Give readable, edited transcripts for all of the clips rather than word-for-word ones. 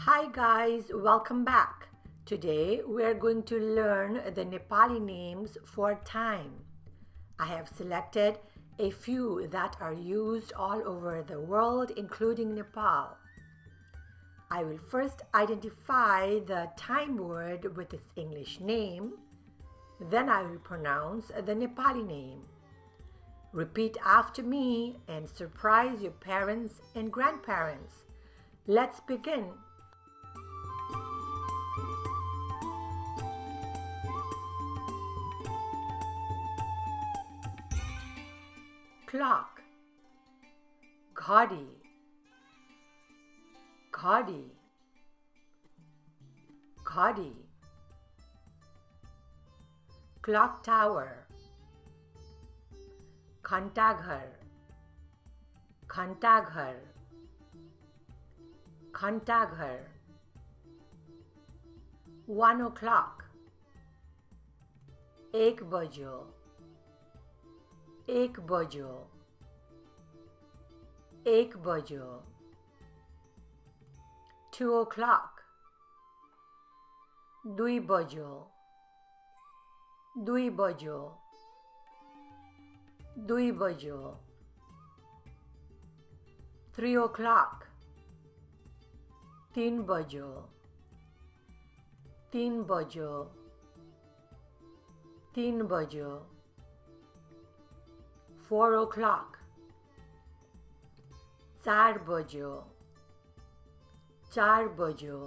Hi guys, welcome back. Today we are going to learn the Nepali names for time. I have selected a few that are used all over the world, including Nepal. I will first identify the time word with its English name. Then I will pronounce the Nepali name. Repeat after me and surprise your parents and grandparents. Let's begin. Clock, घडी, घडी, घडी. Clock tower, घंटाघर, घंटाघर, घंटाघर. 1 o'clock, एक बजो, एक बजो, एक बजो. 2 o'clock, दुई बजो, दुई बजो, दुई बजो. 3 o'clock, तीन बजो, तीन बजो, तीन बजो. 4 o'clock, चार बजो, चार बजो,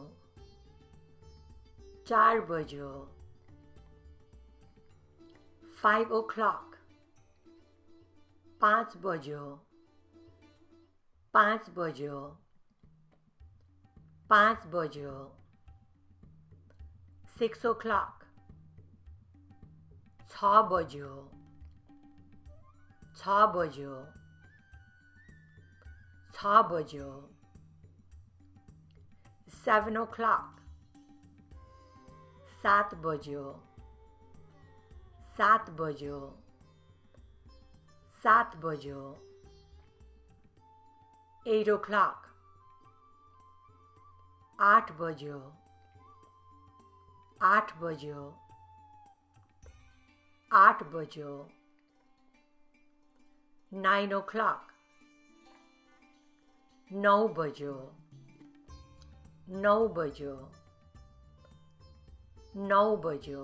चार बजो. 5 o'clock, पाँच बजो, पाँच बजो, पाँच बजो. 6 o'clock, छ बजो, छ बजो, छ बजो. 7 o'clock, सात बजो, सात बजो, सात बजो. 8 o'clock, आठ बजो, आठ बजो, आठ बजो. 9 o'clock, नौ बजो, नौ बजो, नौ बजो.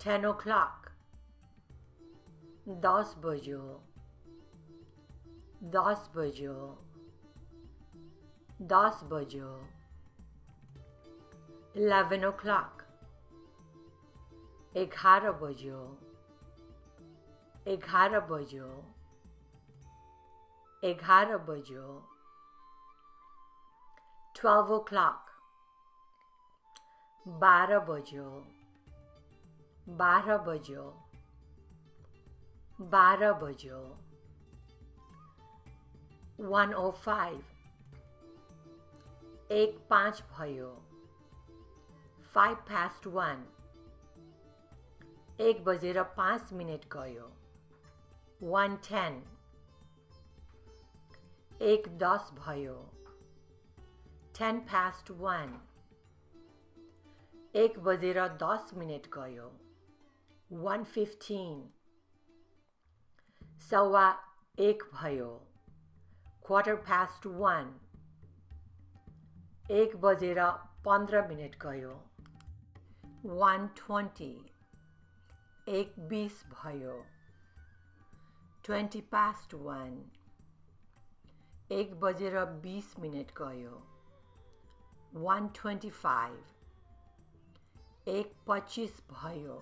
10 o'clock, दस बजो, दस बजो, दस बजो. 11 o'clock, एघार बजो, एघार बजो, एघार बजो. 12 o'clock, बारह बजो, बारह बजो, बारह बजो. 1:05, एक पाँच भयो, 1:05. एक बजेर 5 मिनट गयो. 1:10, एक 10 भयो, 1:10. एक बजेर 10 मिनट गयो. 1:15, सवा एक भयो, 1:15. एक बजेर 15 मिनट गयो. 1:20, एक 20 भयो, 1:20. एक बजेर 20 मिनट गयो. 1:25, एक 25 भयो,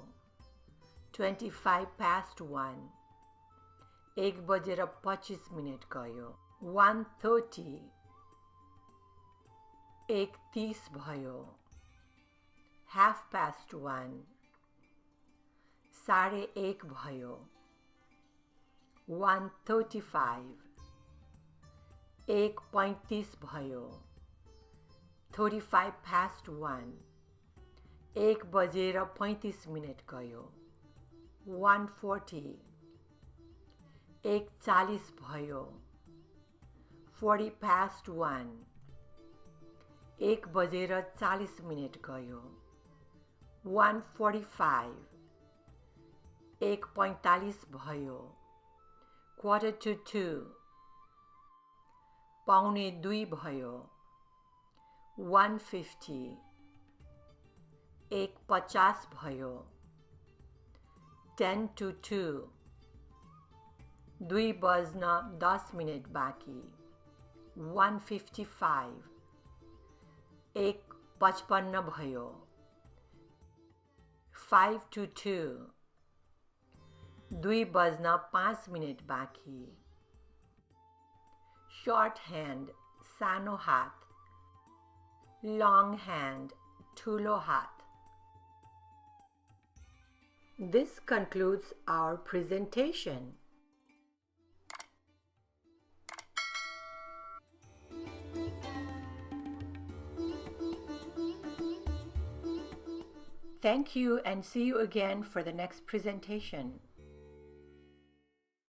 1:25. एक बजेर 25 मिनट गयो. 1:30, एक 30 भयो, 1:30. साढे एक भयो. 1:35, एक 35 भयो, 1:35. एक बजेर 35 मिनट गयो. 1:40, एक 40 भयो, 1:40. 1:40 गयो. 1:45. 1:45 भयो. 1:45. 1:45 भयो. 1:50. 1:50 भयो. 1:50. 2:10 बाँकी. 1:55. 1:55 भयो. 5:52. 2:05 बाँकी. Short hand, सानो हात. Long hand, ठुलो हात. This concludes our presentation. Thank you and see you again for the next presentation.